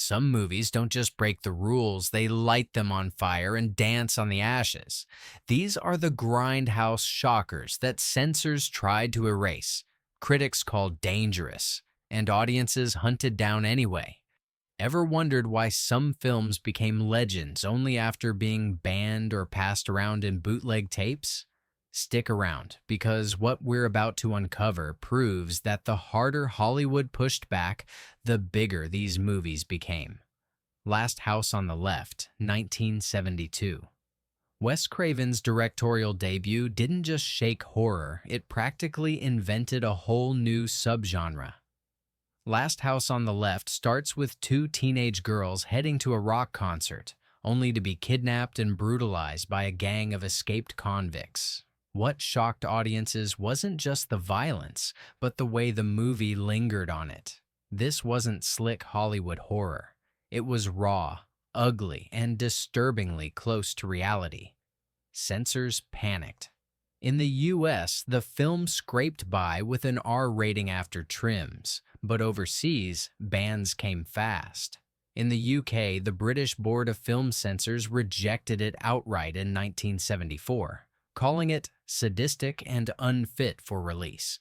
some movies don't just break the rules, they light them on fire and dance on the ashes. These are the grindhouse shockers that censors tried to erase, critics called dangerous, and audiences hunted down anyway. Ever wondered why some films became legends only after being banned or passed around in bootleg tapes? Stick around, because what we're about to uncover proves that the harder Hollywood pushed back, the bigger these movies became. Last House on the Left, 1972. Wes Craven's directorial debut didn't just shake horror, it practically invented a whole new subgenre. Last House on the Left starts with two teenage girls heading to a rock concert, only to be kidnapped and brutalized by a gang of escaped convicts. What shocked audiences wasn't just the violence, but the way the movie lingered on it. This wasn't slick Hollywood horror. It was raw, ugly, and disturbingly close to reality. Censors panicked. In the US, the film scraped by with an R rating after trims, but overseas, bans came fast. In the UK, the British Board of Film Censors rejected it outright in 1974, calling it sadistic and unfit for release.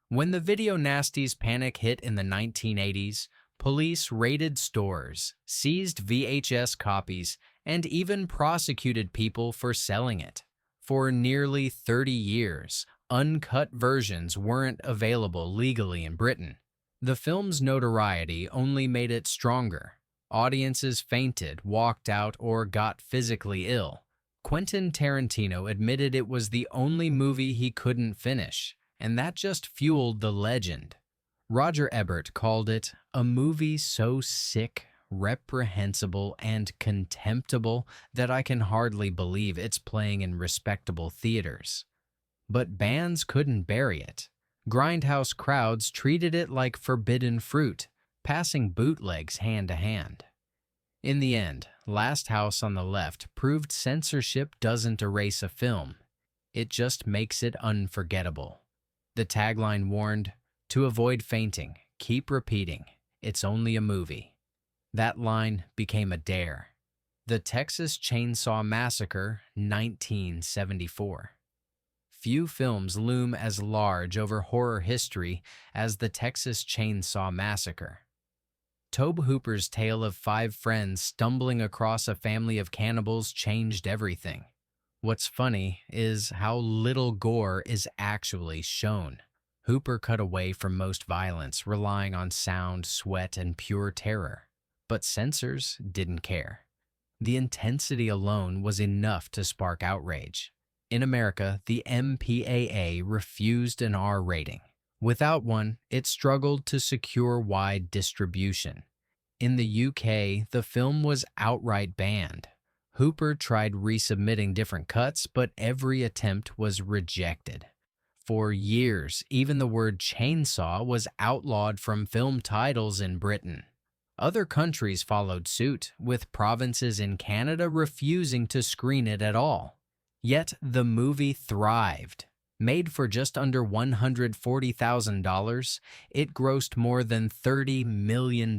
When the video nasties panic hit in the 1980s, police raided stores, seized VHS copies, and even prosecuted people for selling it. For nearly 30 years, uncut versions weren't available legally in Britain. The film's notoriety only made it stronger. Audiences fainted, walked out, or got physically ill. Quentin Tarantino admitted it was the only movie he couldn't finish, and that just fueled the legend. Roger Ebert called it a movie so sick, reprehensible, and contemptible that I can hardly believe it's playing in respectable theaters. But bans couldn't bury it. Grindhouse crowds treated it like forbidden fruit, passing bootlegs hand to hand. In the end, Last House on the Left proved censorship doesn't erase a film. It just makes it unforgettable. The tagline warned, "To avoid fainting, keep repeating, it's only a movie." That line became a dare. The Texas Chainsaw Massacre, 1974. Few films loom as large over horror history as the Texas Chainsaw Massacre. Tobe Hooper's tale of 5 friends stumbling across a family of cannibals changed everything. What's funny is how little gore is actually shown. Hooper cut away from most violence, relying on sound, sweat, and pure terror. But censors didn't care. The intensity alone was enough to spark outrage. In America, the MPAA refused an R rating. Without one, it struggled to secure wide distribution. In the UK, the film was outright banned. Hooper tried resubmitting different cuts, but every attempt was rejected. For years, even the word chainsaw was outlawed from film titles in Britain. Other countries followed suit, with provinces in Canada refusing to screen it at all. Yet the movie thrived. Made for just under $140,000, it grossed more than $30 million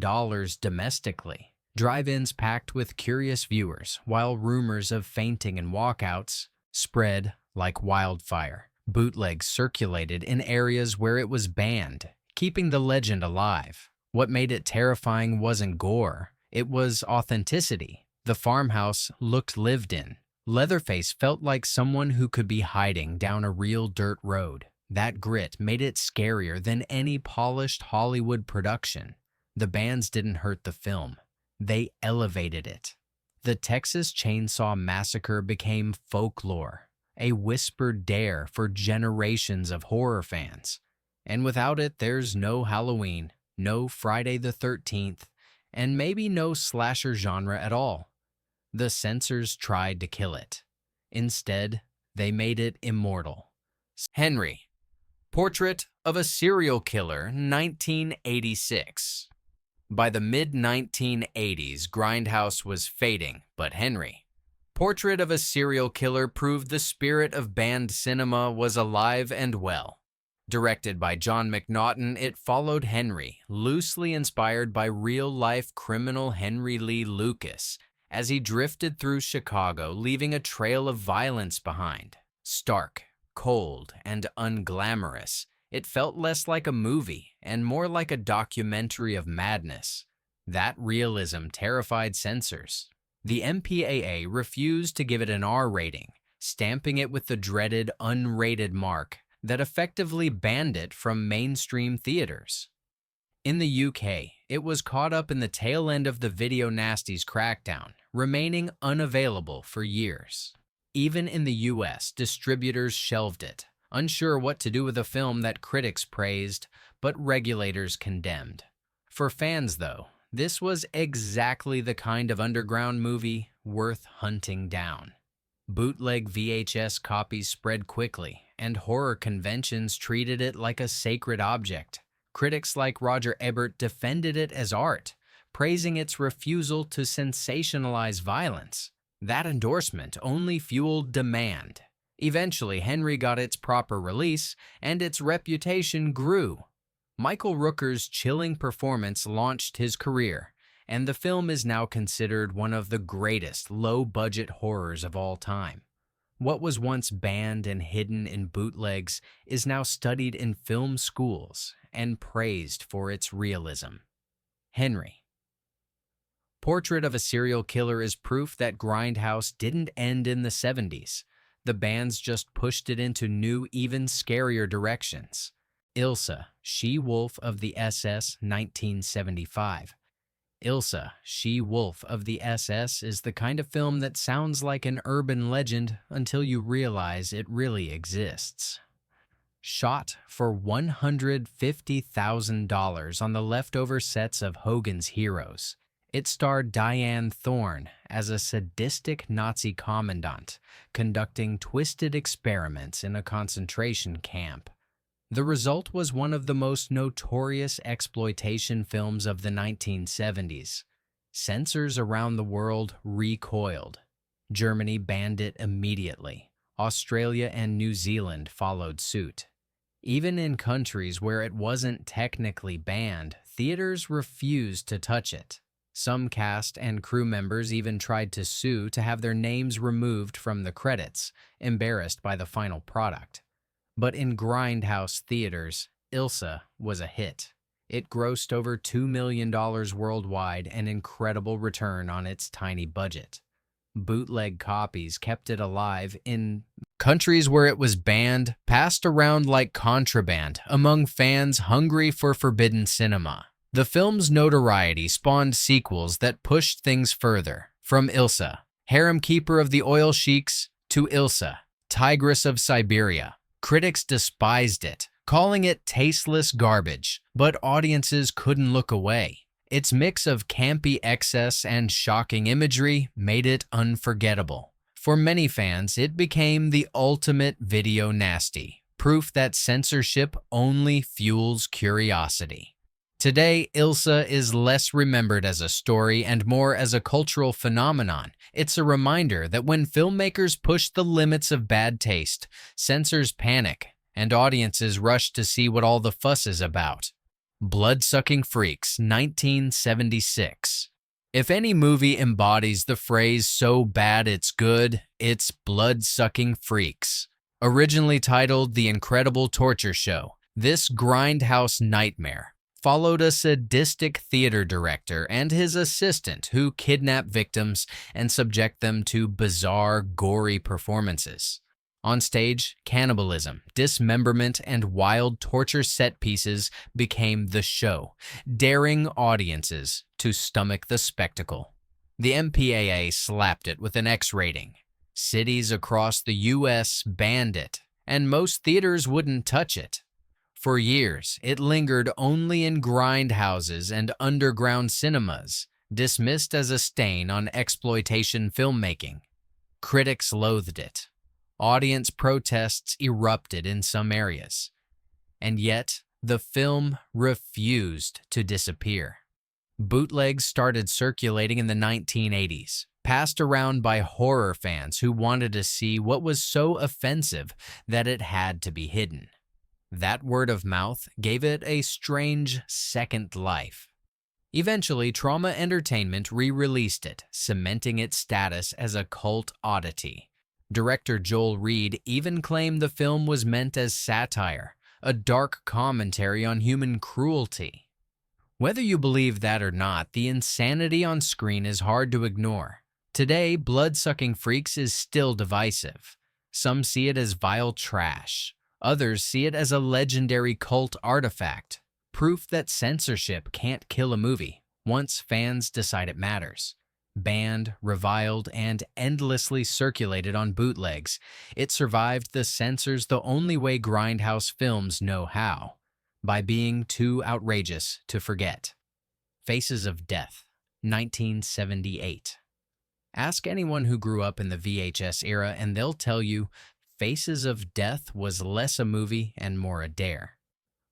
domestically. Drive-ins packed with curious viewers, while rumors of fainting and walkouts spread like wildfire. Bootlegs circulated in areas where it was banned, keeping the legend alive. What made it terrifying wasn't gore, it was authenticity. The farmhouse looked lived in. Leatherface felt like someone who could be hiding down a real dirt road. That grit made it scarier than any polished Hollywood production. The bans didn't hurt the film. They elevated it. The Texas Chainsaw Massacre became folklore, a whispered dare for generations of horror fans. And without it, there's no Halloween, no Friday the 13th, and maybe no slasher genre at all. The censors tried to kill it. Instead, they made it immortal. Henry, Portrait of a Serial Killer, 1986. By the mid-1980s, Grindhouse was fading, but Henry, Portrait of a Serial Killer proved the spirit of banned cinema was alive and well. Directed by John McNaughton, it followed Henry, loosely inspired by real-life criminal Henry Lee Lucas, as he drifted through Chicago, leaving a trail of violence behind. Stark, cold, and unglamorous, it felt less like a movie and more like a documentary of madness. That realism terrified censors. The MPAA refused to give it an R rating, stamping it with the dreaded unrated mark that effectively banned it from mainstream theaters. In the UK, it was caught up in the tail end of the Video Nasties crackdown, remaining unavailable for years. Even in the US, distributors shelved it, unsure what to do with a film that critics praised, but regulators condemned. For fans, though, this was exactly the kind of underground movie worth hunting down. Bootleg VHS copies spread quickly, and horror conventions treated it like a sacred object. Critics like Roger Ebert defended it as art, praising its refusal to sensationalize violence. That endorsement only fueled demand. Eventually, Henry got its proper release, and its reputation grew. Michael Rooker's chilling performance launched his career, and the film is now considered one of the greatest low-budget horrors of all time. What was once banned and hidden in bootlegs is now studied in film schools and praised for its realism. Henry. Portrait of a Serial Killer is proof that Grindhouse didn't end in the 70s. The bands just pushed it into new, even scarier directions. Ilsa, She-Wolf of the SS, 1975. Ilsa, She-Wolf of the SS is the kind of film that sounds like an urban legend until you realize it really exists. Shot for $150,000 on the leftover sets of Hogan's Heroes, it starred Diane Thorne as a sadistic Nazi commandant conducting twisted experiments in a concentration camp. The result was one of the most notorious exploitation films of the 1970s. Censors around the world recoiled. Germany banned it immediately. Australia and New Zealand followed suit. Even in countries where it wasn't technically banned, theaters refused to touch it. Some cast and crew members even tried to sue to have their names removed from the credits, embarrassed by the final product. But in Grindhouse theaters, Ilsa was a hit. It grossed over $2 million worldwide, an incredible return on its tiny budget. Bootleg copies kept it alive in countries where it was banned, passed around like contraband among fans hungry for forbidden cinema. The film's notoriety spawned sequels that pushed things further, from Ilsa, harem keeper of the oil sheiks, to Ilsa, tigress of Siberia. Critics despised it, calling it tasteless garbage, but audiences couldn't look away. Its mix of campy excess and shocking imagery made it unforgettable. For many fans, it became the ultimate video nasty, proof that censorship only fuels curiosity. Today, Ilsa is less remembered as a story and more as a cultural phenomenon. It's a reminder that when filmmakers push the limits of bad taste, censors panic, and audiences rush to see what all the fuss is about. Blood-Sucking Freaks, 1976. If any movie embodies the phrase "so bad it's good," it's Blood-Sucking Freaks. Originally titled The Incredible Torture Show, this grindhouse nightmare followed a sadistic theater director and his assistant who kidnap victims and subject them to bizarre, gory performances. On stage, cannibalism, dismemberment, and wild torture set pieces became the show, daring audiences to stomach the spectacle. The MPAA slapped it with an X rating. Cities across the U.S. banned it, and most theaters wouldn't touch it. For years, it lingered only in grindhouses and underground cinemas, dismissed as a stain on exploitation filmmaking. Critics loathed it. Audience protests erupted in some areas. And yet, the film refused to disappear. Bootlegs started circulating in the 1980s, passed around by horror fans who wanted to see what was so offensive that it had to be hidden. That word of mouth gave it a strange second life. Eventually, Trauma Entertainment re-released it, cementing its status as a cult oddity. Director Joel Reed even claimed the film was meant as satire, a dark commentary on human cruelty. Whether you believe that or not, the insanity on screen is hard to ignore. Today, Blood-Sucking Freaks is still divisive. Some see it as vile trash. Others see it as a legendary cult artifact, proof that censorship can't kill a movie once fans decide it matters. Banned, reviled, and endlessly circulated on bootlegs, it survived the censors the only way Grindhouse films know how, by being too outrageous to forget. Faces of Death, 1978. Ask anyone who grew up in the VHS era and they'll tell you Faces of Death was less a movie and more a dare.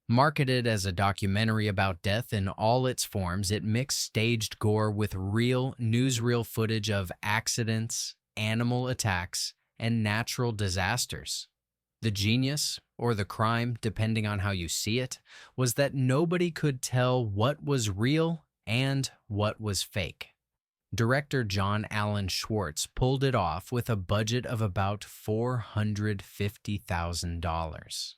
Marketed as a documentary about death in all its forms, it mixed staged gore with real newsreel footage of accidents, animal attacks, and natural disasters. The genius, or the crime, depending on how you see it, was that nobody could tell what was real and what was fake. Director John Allen Schwartz pulled it off with a budget of about $450,000.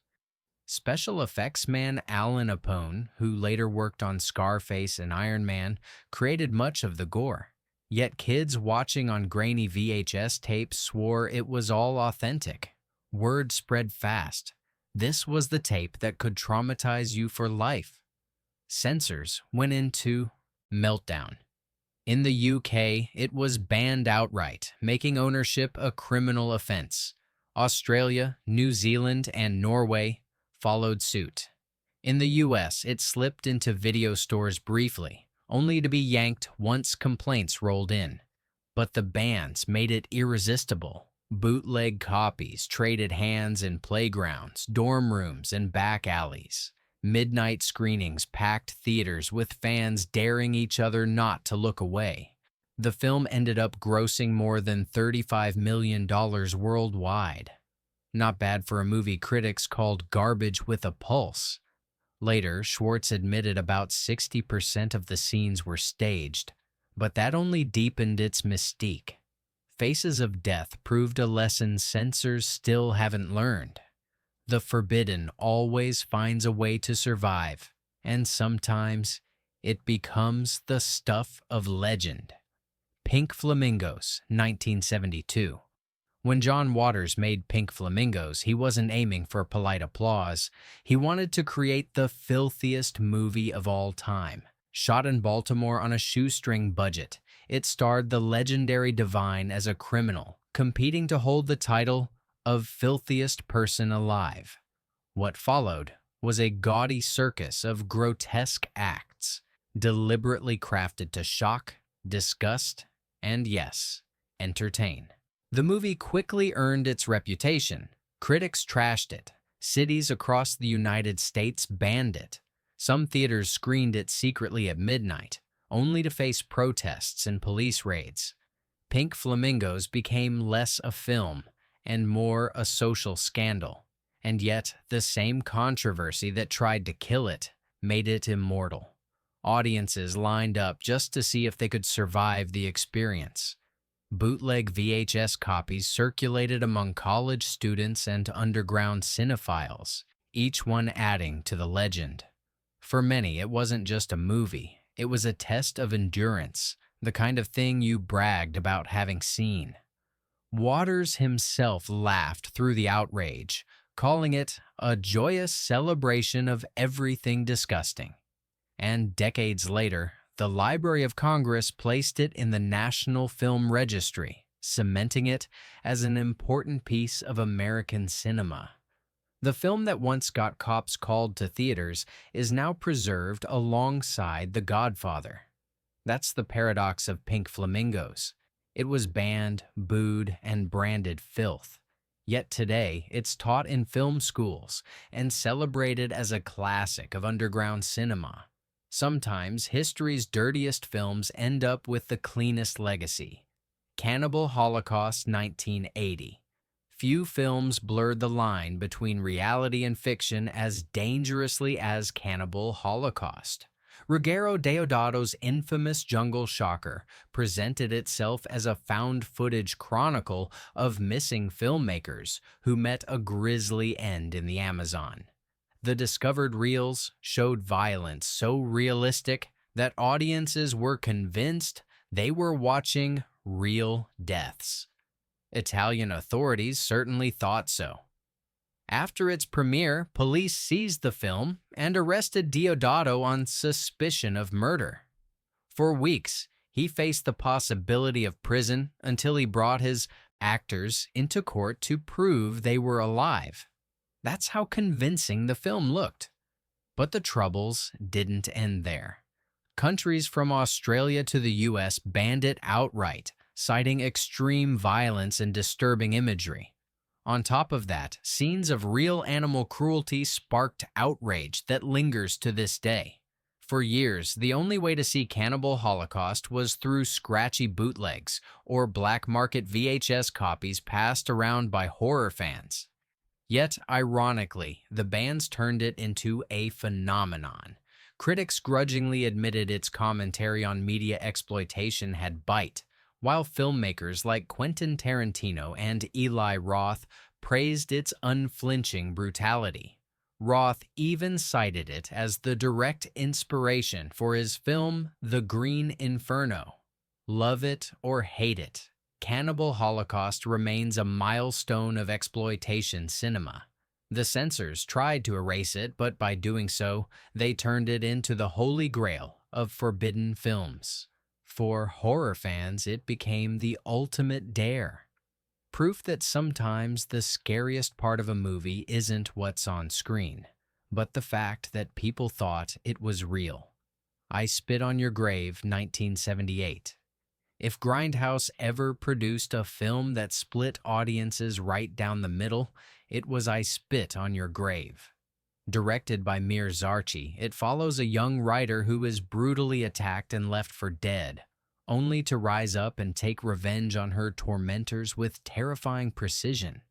Special effects man Alan Apone, who later worked on Scarface and Iron Man, created much of the gore. Yet kids watching on grainy VHS tapes swore it was all authentic. Word spread fast. This was the tape that could traumatize you for life. Censors went into meltdown. In the UK, it was banned outright, making ownership a criminal offense. Australia, New Zealand, and Norway followed suit. In the US, it slipped into video stores briefly, only to be yanked once complaints rolled in. But the bans made it irresistible. Bootleg copies traded hands in playgrounds, dorm rooms, and back alleys. Midnight screenings packed theaters with fans daring each other not to look away. The film ended up grossing more than $35 million worldwide. Not bad for a movie critics called garbage with a pulse. Later, Schwartz admitted about 60% of the scenes were staged, but that only deepened its mystique. Faces of Death proved a lesson censors still haven't learned. The forbidden always finds a way to survive, and sometimes it becomes the stuff of legend. Pink Flamingos, 1972. When John Waters made Pink Flamingos, he wasn't aiming for polite applause. He wanted to create the filthiest movie of all time. Shot in Baltimore on a shoestring budget, it starred the legendary Divine as a criminal, competing to hold the title of filthiest person alive. What followed was a gaudy circus of grotesque acts, deliberately crafted to shock, disgust, and yes, entertain. The movie quickly earned its reputation. Critics trashed it. Cities across the United States banned it. Some theaters screened it secretly at midnight, only to face protests and police raids. Pink Flamingos became less a film and more a social scandal. And yet, the same controversy that tried to kill it made it immortal. Audiences lined up just to see if they could survive the experience. Bootleg VHS copies circulated among college students and underground cinephiles, each one adding to the legend. For many, it wasn't just a movie. It was a test of endurance, the kind of thing you bragged about having seen. Waters himself laughed through the outrage, calling it a joyous celebration of everything disgusting. And decades later, the Library of Congress placed it in the National Film Registry, cementing it as an important piece of American cinema. The film that once got cops called to theaters is now preserved alongside The Godfather. That's the paradox of Pink Flamingos. It was banned, booed, and branded filth. Yet today, it's taught in film schools and celebrated as a classic of underground cinema. Sometimes history's dirtiest films end up with the cleanest legacy. Cannibal Holocaust 1980. Few films blurred the line between reality and fiction as dangerously as Cannibal Holocaust. Ruggero Deodato's infamous Jungle Shocker presented itself as a found-footage chronicle of missing filmmakers who met a grisly end in the Amazon. The discovered reels showed violence so realistic that audiences were convinced they were watching real deaths. Italian authorities certainly thought so. After its premiere, police seized the film and arrested Deodato on suspicion of murder. For weeks, he faced the possibility of prison until he brought his actors into court to prove they were alive. That's how convincing the film looked. But the troubles didn't end there. Countries from Australia to the US banned it outright, citing extreme violence and disturbing imagery. On top of that, scenes of real animal cruelty sparked outrage that lingers to this day. For years, the only way to see Cannibal Holocaust was through scratchy bootlegs or black market VHS copies passed around by horror fans. Yet, ironically, the bans turned it into a phenomenon. Critics grudgingly admitted its commentary on media exploitation had bite, while filmmakers like Quentin Tarantino and Eli Roth praised its unflinching brutality. Roth even cited it as the direct inspiration for his film The Green Inferno. Love it or hate it, Cannibal Holocaust remains a milestone of exploitation cinema. The censors tried to erase it, but by doing so, they turned it into the holy grail of forbidden films. For horror fans, it became the ultimate dare. Proof that sometimes the scariest part of a movie isn't what's on screen, but the fact that people thought it was real. I Spit on Your Grave, 1978. If Grindhouse ever produced a film that split audiences right down the middle, it was I Spit on Your Grave. Directed by Mir Zarchi, it follows a young writer who is brutally attacked and left for dead, only to rise up and take revenge on her tormentors with terrifying precision.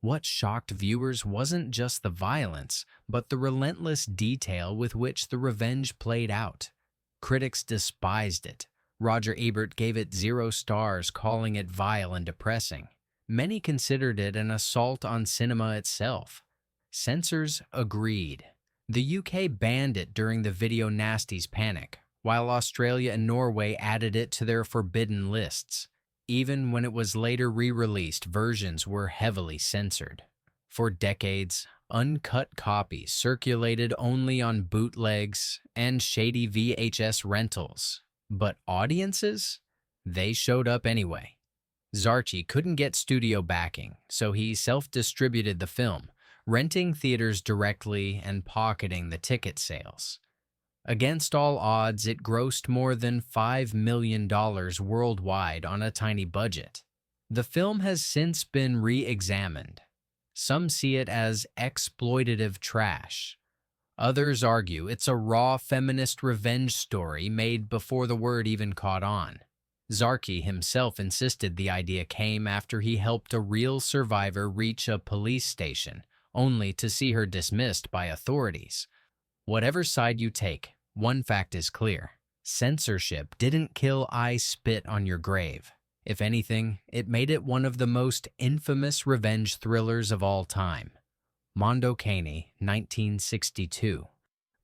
What shocked viewers wasn't just the violence, but the relentless detail with which the revenge played out. Critics despised it. Roger Ebert gave it 0 stars, calling it vile and depressing. Many considered it an assault on cinema itself. Censors agreed. The UK banned it during the Video Nasties panic, while Australia and Norway added it to their forbidden lists. Even when it was later re-released, versions were heavily censored. For decades, uncut copies circulated only on bootlegs and shady VHS rentals. But audiences? They showed up anyway. Zarchi couldn't get studio backing, so he self-distributed the film, renting theaters directly and pocketing the ticket sales. Against all odds, it grossed more than $5 million worldwide on a tiny budget. The film has since been re-examined. Some see it as exploitative trash. Others argue it's a raw feminist revenge story made before the word even caught on. Zarchi himself insisted the idea came after he helped a real survivor reach a police station, only to see her dismissed by authorities. Whatever side you take, one fact is clear. Censorship didn't kill I Spit on Your Grave. If anything, it made it one of the most infamous revenge thrillers of all time. Mondo Cane, 1962.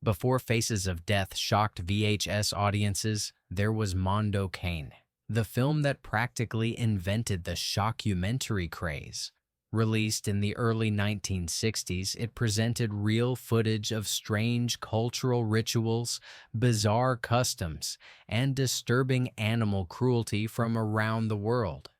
Before Faces of Death shocked VHS audiences, there was Mondo Cane, the film that practically invented the shockumentary craze. Released in the early 1960s, it presented real footage of strange cultural rituals, bizarre customs, and disturbing animal cruelty from around the world.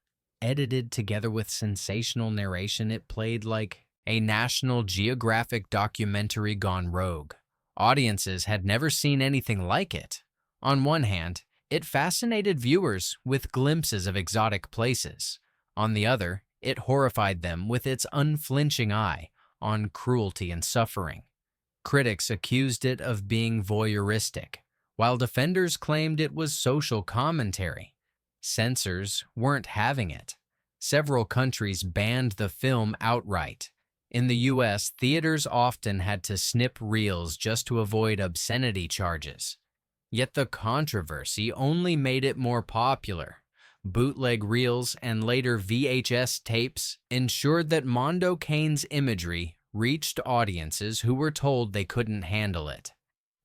Edited together with sensational narration, it played like a National Geographic documentary gone rogue. Audiences had never seen anything like it. On one hand, it fascinated viewers with glimpses of exotic places. On the other, it horrified them with its unflinching eye on cruelty and suffering. Critics accused it of being voyeuristic, while defenders claimed it was social commentary. Censors weren't having it. Several countries banned the film outright. In the US, theaters often had to snip reels just to avoid obscenity charges. Yet the controversy only made it more popular. Bootleg reels and later VHS tapes ensured that Mondo Cane's imagery reached audiences who were told they couldn't handle it.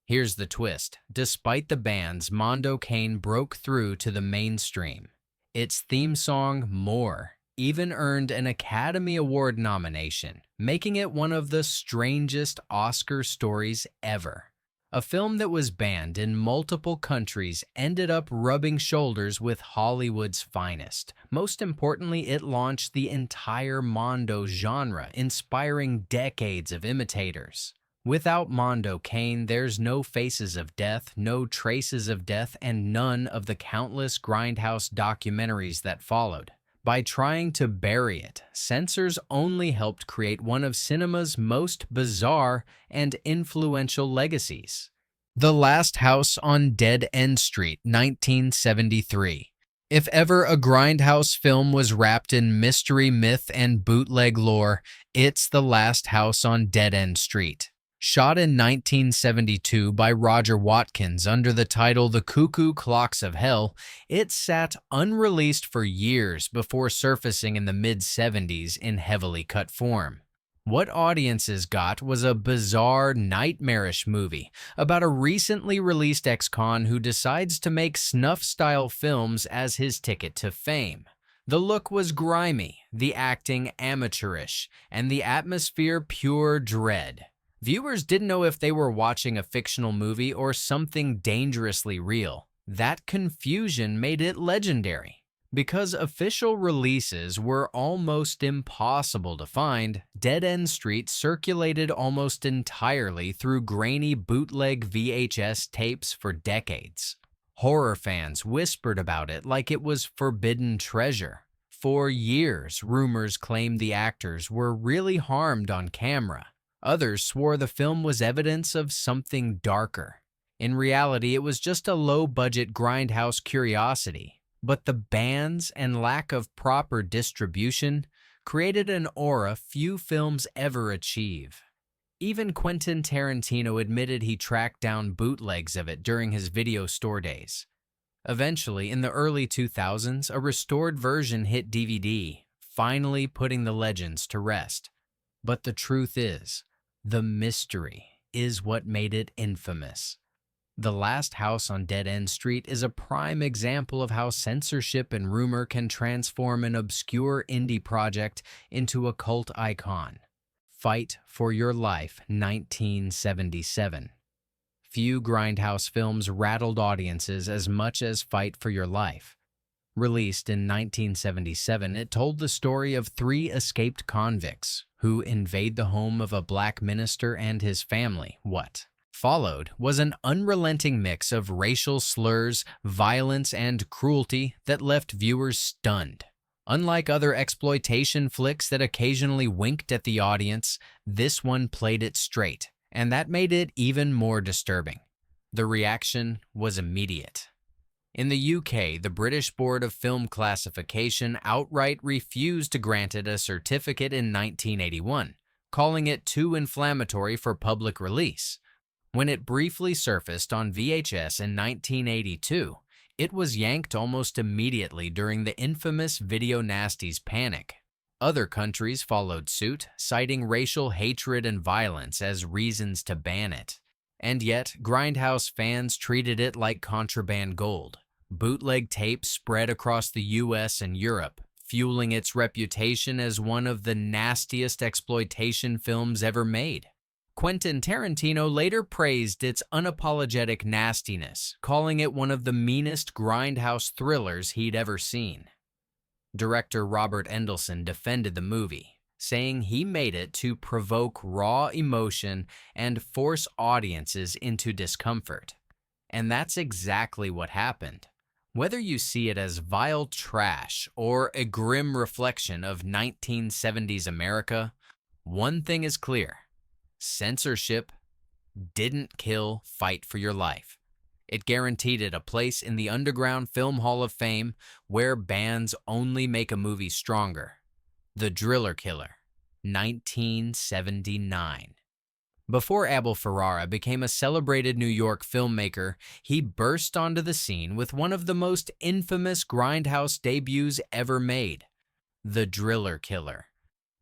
Here's the twist. Despite the bans, Mondo Cane broke through to the mainstream. Its theme song, More, even earned an Academy Award nomination, making it one of the strangest Oscar stories ever. A film that was banned in multiple countries ended up rubbing shoulders with Hollywood's finest. Most importantly, it launched the entire Mondo genre, inspiring decades of imitators. Without Mondo Cane, there's no Faces of Death, no Traces of Death, and none of the countless Grindhouse documentaries that followed. By trying to bury it, Censors only helped create one of cinema's most bizarre and influential legacies. The Last House on Dead End Street, 1973. If ever a Grindhouse film was wrapped in mystery, myth, and bootleg lore, it's The Last House on Dead End Street. Shot in 1972 by Roger Watkins under the title The Cuckoo Clocks of Hell, it sat unreleased for years before surfacing in the mid-70s in heavily cut form. What audiences got was a bizarre, nightmarish movie about a recently released ex-con who decides to make snuff-style films as his ticket to fame. The look was grimy, the acting amateurish, and the atmosphere pure dread. Viewers didn't know if they were watching a fictional movie or something dangerously real. That confusion made it legendary. Because official releases were almost impossible to find, Dead End Street circulated almost entirely through grainy bootleg VHS tapes for decades. Horror fans whispered about it like it was forbidden treasure. For years, rumors claimed the actors were really harmed on camera. Others swore the film was evidence of something darker. In reality, it was just a low-budget Grindhouse curiosity. But the bans and lack of proper distribution created an aura few films ever achieve. Even Quentin Tarantino admitted he tracked down bootlegs of it during his video store days. Eventually, in the early 2000s, a restored version hit DVD, finally putting the legends to rest. But the truth is, the mystery is what made it infamous. The Last House on Dead End Street is a prime example of how censorship and rumor can transform an obscure indie project into a cult icon. Fight for Your Life, 1977. Few Grindhouse films rattled audiences as much as Fight for Your Life. Released in 1977, it told the story of three escaped convicts who invade the home of a black minister and his family. What followed was an unrelenting mix of racial slurs, violence, and cruelty that left viewers stunned. Unlike other exploitation flicks that occasionally winked at the audience, this one played it straight, and that made it even more disturbing. The reaction was immediate. In the UK, the British Board of Film Classification outright refused to grant it a certificate in 1981, calling it too inflammatory for public release. When it briefly surfaced on VHS in 1982, it was yanked almost immediately during the infamous Video Nasties panic. Other countries followed suit, citing racial hatred and violence as reasons to ban it. And yet, Grindhouse fans treated it like contraband gold. Bootleg tapes spread across the US and Europe, fueling its reputation as one of the nastiest exploitation films ever made. Quentin Tarantino later praised its unapologetic nastiness, calling it one of the meanest Grindhouse thrillers he'd ever seen. Director Robert Endelson defended the movie, saying he made it to provoke raw emotion and force audiences into discomfort. And that's exactly what happened. Whether you see it as vile trash or a grim reflection of 1970s America, one thing is clear. Censorship didn't kill Fight for Your Life. It guaranteed it a place in the Underground Film Hall of Fame, where bands only make a movie stronger. The Driller Killer, 1979. Before Abel Ferrara became a celebrated New York filmmaker, he burst onto the scene with one of the most infamous grindhouse debuts ever made, The Driller Killer.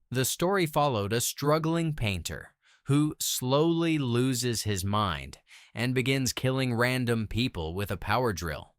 The story followed a struggling painter who slowly loses his mind and begins killing random people with a power drill.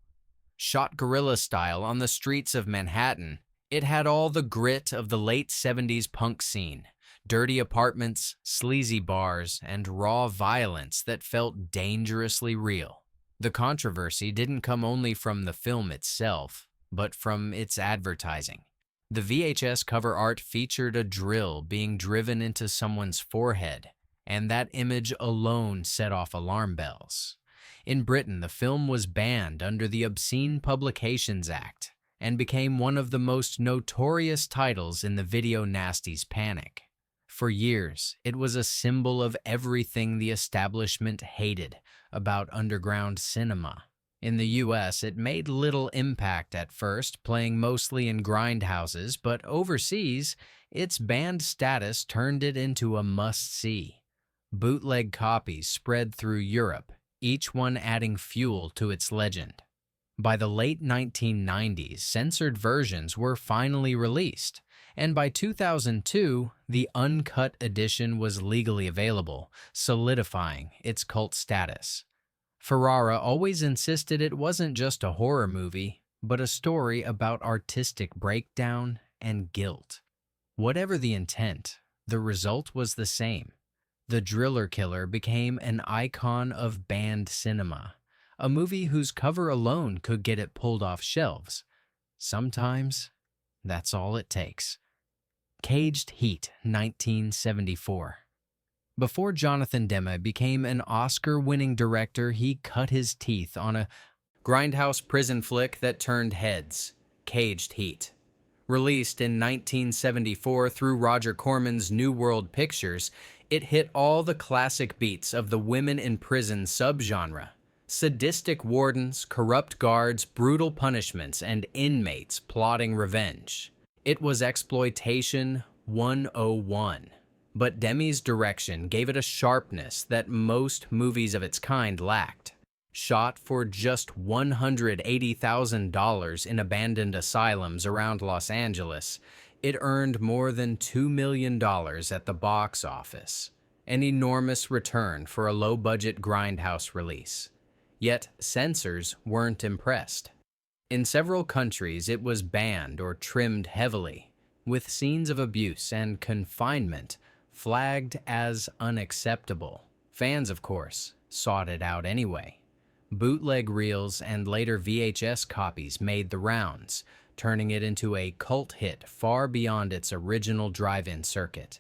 Shot guerrilla style on the streets of Manhattan, it had all the grit of the late 70s punk scene. Dirty apartments, sleazy bars, and raw violence that felt dangerously real. The controversy didn't come only from the film itself, but from its advertising. The VHS cover art featured a drill being driven into someone's forehead, and that image alone set off alarm bells. In Britain, the film was banned under the Obscene Publications Act and became one of the most notorious titles in the video nasties panic. For years, it was a symbol of everything the establishment hated about underground cinema. In the US, it made little impact at first, playing mostly in grindhouses, but overseas, its banned status turned it into a must-see. Bootleg copies spread through Europe, each one adding fuel to its legend. By the late 1990s, censored versions were finally released, and by 2002, the uncut edition was legally available, solidifying its cult status. Ferrara always insisted it wasn't just a horror movie, but a story about artistic breakdown and guilt. Whatever the intent, the result was the same. The Driller Killer became an icon of banned cinema, a movie whose cover alone could get it pulled off shelves. Sometimes, that's all it takes. Caged Heat, 1974. Before Jonathan Demme became an Oscar-winning director, he cut his teeth on a grindhouse prison flick that turned heads, Caged Heat. Released in 1974 through Roger Corman's New World Pictures, it hit all the classic beats of the women in prison subgenre. Sadistic wardens, corrupt guards, brutal punishments, and inmates plotting revenge. It was exploitation 101. But Demme's direction gave it a sharpness that most movies of its kind lacked. Shot for just $180,000 in abandoned asylums around Los Angeles, it earned more than $2 million at the box office, an enormous return for a low-budget grindhouse release. Yet censors weren't impressed. In several countries, it was banned or trimmed heavily, with scenes of abuse and confinement flagged as unacceptable. Fans, of course, sought it out anyway. Bootleg reels and later VHS copies made the rounds, turning it into a cult hit far beyond its original drive-in circuit.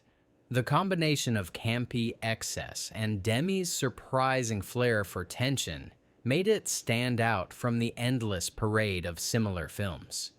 The combination of campy excess and Demme's surprising flair for tension made it stand out from the endless parade of similar films.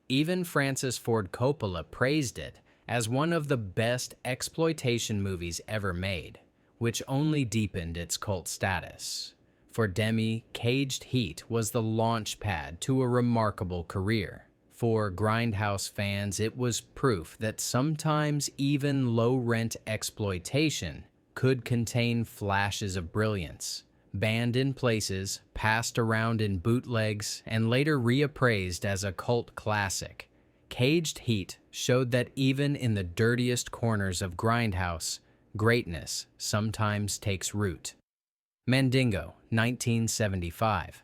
Even Francis Ford Coppola praised it as one of the best exploitation movies ever made, which only deepened its cult status. For Demme, Caged Heat was the launch pad to a remarkable career. For grindhouse fans, it was proof that sometimes even low-rent exploitation could contain flashes of brilliance. Banned in places, passed around in bootlegs, and later reappraised as a cult classic, Caged Heat showed that even in the dirtiest corners of grindhouse, greatness sometimes takes root. Mandingo, 1975.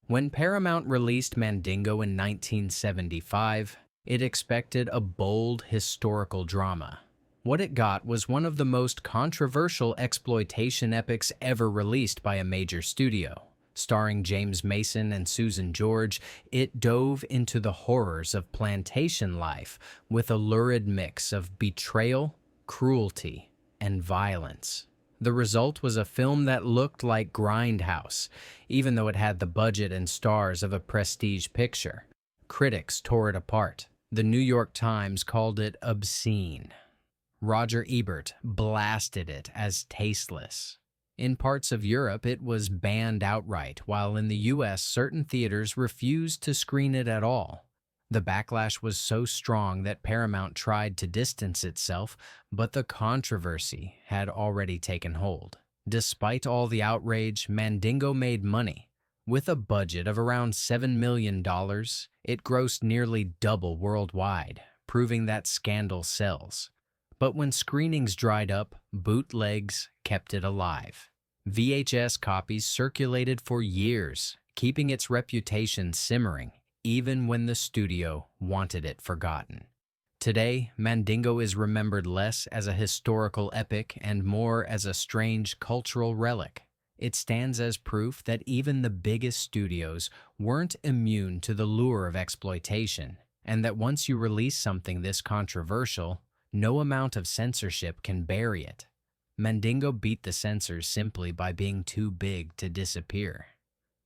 When Paramount released Mandingo in 1975, it expected a bold historical drama. What it got was one of the most controversial exploitation epics ever released by a major studio. Starring James Mason and Susan George, it dove into the horrors of plantation life with a lurid mix of betrayal, cruelty, and violence. The result was a film that looked like Grindhouse, even though it had the budget and stars of a prestige picture. Critics tore it apart. The New York Times called it obscene. Roger Ebert blasted it as tasteless. In parts of Europe, it was banned outright, while in the US, certain theaters refused to screen it at all. The backlash was so strong that Paramount tried to distance itself, but the controversy had already taken hold. Despite all the outrage, Mandingo made money. With a budget of around $7 million, it grossed nearly double worldwide, proving that scandal sells. But when screenings dried up, bootlegs kept it alive. VHS copies circulated for years, keeping its reputation simmering, even when the studio wanted it forgotten. Today, Mandingo is remembered less as a historical epic and more as a strange cultural relic. It stands as proof that even the biggest studios weren't immune to the lure of exploitation, and that once you release something this controversial, no amount of censorship can bury it. Mandingo beat the censors simply by being too big to disappear.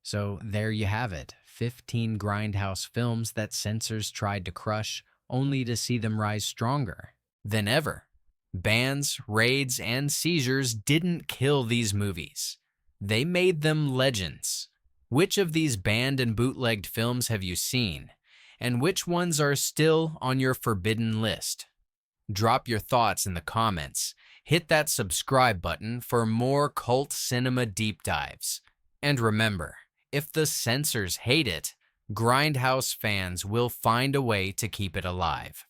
So there you have it, 15 Grindhouse films that censors tried to crush, only to see them rise stronger than ever. Bans, raids, and seizures didn't kill these movies. They made them legends. Which of these banned and bootlegged films have you seen? And which ones are still on your forbidden list? Drop your thoughts in the comments. Hit that subscribe button for more cult cinema deep dives. And remember, if the censors hate it, Grindhouse fans will find a way to keep it alive.